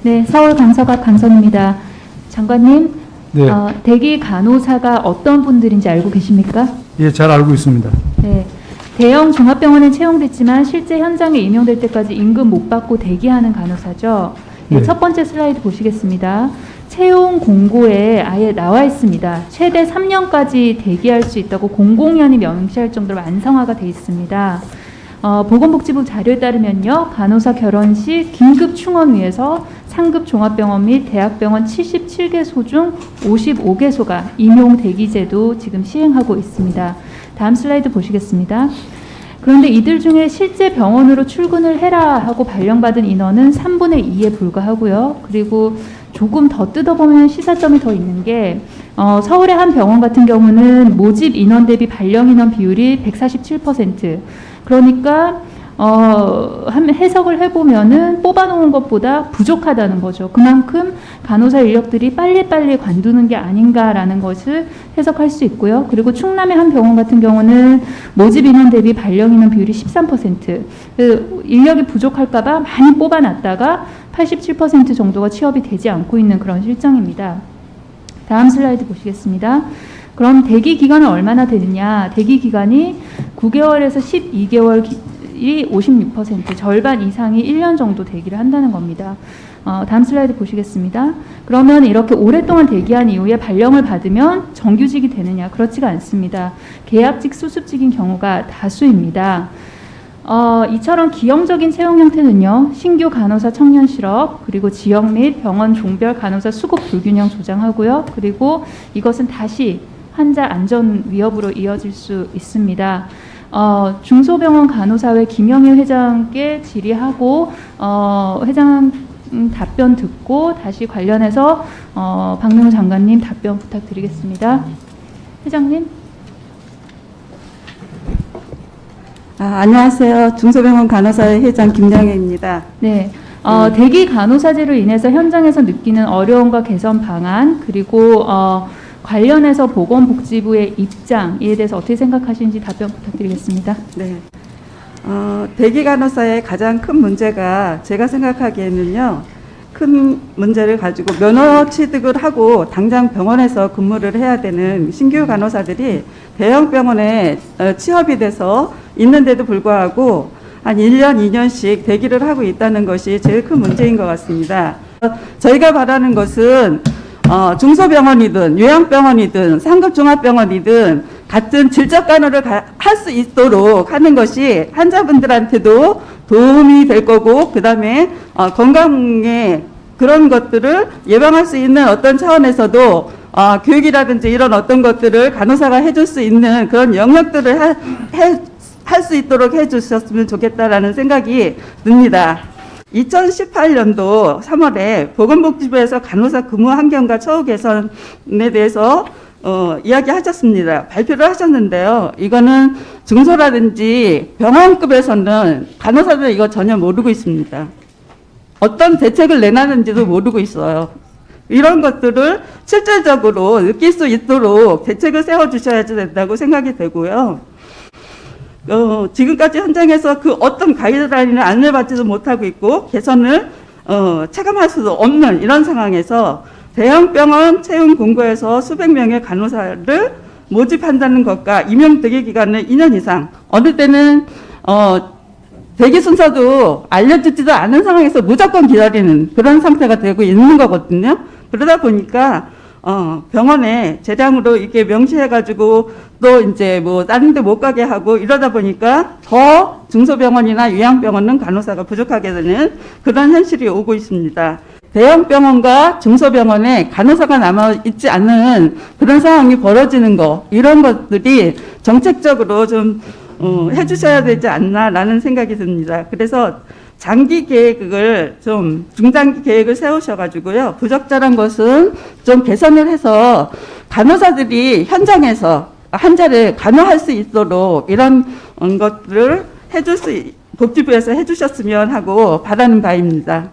네, 서울 강서갑 강선입니다. 장관님, 네. 대기 간호사가 어떤 분들인지 알고 계십니까? 예, 잘 알고 있습니다. 네, 대형 종합병원에 채용됐지만 실제 현장에 임용될 때까지 임금 못 받고 대기하는 간호사죠. 네, 네. 첫 번째 슬라이드 보시겠습니다. 채용 공고에 아예 나와 있습니다. 최대 3년까지 대기할 수 있다고 공공연히 명시할 정도로 완성화가 돼 있습니다. 보건복지부 자료에 따르면요, 간호사 결혼식 긴급 충원위에서 상급 종합병원 및 대학병원 77개소 중 55개소가 임용 대기제도 지금 시행하고 있습니다. 다음 슬라이드 보시겠습니다. 그런데 이들 중에 실제 병원으로 출근을 해라 하고 발령받은 인원은 3분의 2에 불과하고요. 그리고 조금 더 뜯어보면 시사점이 더 있는 게 서울의 한 병원 같은 경우는 모집 인원 대비 발령 인원 비율이 147%. 그러니까 해석을 해보면은 뽑아놓은 것보다 부족하다는 거죠. 그만큼 간호사 인력들이 빨리빨리 관두는 게 아닌가라는 것을 해석할 수 있고요. 그리고 충남의 한 병원 같은 경우는 모집 인원 대비 발령 인원 비율이 13%. 인력이 부족할까봐 많이 뽑아놨다가 87% 정도가 취업이 되지 않고 있는 그런 실정입니다. 다음 슬라이드 보시겠습니다. 그럼 대기 기간은 얼마나 되느냐? 대기 기간이 9개월에서 12개월이 56%, 절반 이상이 1년 정도 대기를 한다는 겁니다. 다음 슬라이드 보시겠습니다. 그러면 이렇게 오랫동안 대기한 이후에 발령을 받으면 정규직이 되느냐? 그렇지가 않습니다. 계약직, 수습직인 경우가 다수입니다. 이처럼 기형적인 채용 형태는요, 신규 간호사 청년 실업, 그리고 지역 및 병원 종별 간호사 수급 불균형 조장하고요. 그리고 이것은 다시 환자 안전 위협으로 이어질 수 있습니다. 중소병원 간호사회 김영일 회장께 질의하고 회장 답변 듣고 다시 관련해서 박능우 장관님 답변 부탁드리겠습니다. 회장님. 안녕하세요. 중소병원 간호사회 회장 김양혜입니다. 네. 대기 간호사제로 인해서 현장에서 느끼는 어려움과 개선 방안, 그리고 관련해서 보건복지부의 입장에 대해서 어떻게 생각하시는지 답변 부탁드리겠습니다. 네. 대기 간호사의 가장 큰 문제가 제가 생각하기에는요, 큰 문제를 가지고 면허 취득을 하고 당장 병원에서 근무를 해야 되는 신규 간호사들이 대형 병원에 취업이 돼서 있는데도 불구하고 한 1년, 2년씩 대기를 하고 있다는 것이 제일 큰 문제인 것 같습니다. 저희가 바라는 것은 중소병원이든 요양병원이든 상급종합병원이든 같은 질적 간호를 할 수 있도록 하는 것이 환자분들한테도 도움이 될 거고, 그 다음에 건강에 그런 것들을 예방할 수 있는 어떤 차원에서도 교육이라든지 이런 어떤 것들을 간호사가 해줄 수 있는 그런 영역들을 할 수 있도록 해주셨으면 좋겠다라는 생각이 듭니다. 2018년도 3월에 보건복지부에서 간호사 근무 환경과 처우 개선에 대해서 이야기하셨습니다. 발표를 하셨는데요. 이거는 중소라든지 병원급에서는 간호사들 이거 전혀 모르고 있습니다. 어떤 대책을 내놨는지도 모르고 있어요. 이런 것들을 실질적으로 느낄 수 있도록 대책을 세워주셔야 된다고 생각이 되고요. 지금까지 현장에서 그 어떤 가이드라인을 안내받지도 못하고 있고 개선을 체감할 수도 없는 이런 상황에서 대형 병원 채용 공고에서 수백 명의 간호사를 모집한다는 것과 임용 대기 기간은 2년 이상, 어느 때는 대기 순서도 알려주지도 않은 상황에서 무조건 기다리는 그런 상태가 되고 있는 거거든요. 그러다 보니까 병원에 재량으로 이렇게 명시해가지고 또 이제 뭐 다른 데 못 가게 하고 이러다 보니까 더 중소병원이나 요양병원은 간호사가 부족하게 되는 그런 현실이 오고 있습니다. 대형 병원과 중소병원에 간호사가 남아있지 않는 그런 상황이 벌어지는 거, 이런 것들이 정책적으로 좀 해주셔야 되지 않나라는 생각이 듭니다. 그래서 장기 계획을 좀 중장기 계획을 세우셔가지고요, 부적절한 것은 좀 개선을 해서 간호사들이 현장에서 환자를 간호할 수 있도록 이런 것들을 복지부에서 해주셨으면 하고 바라는 바입니다.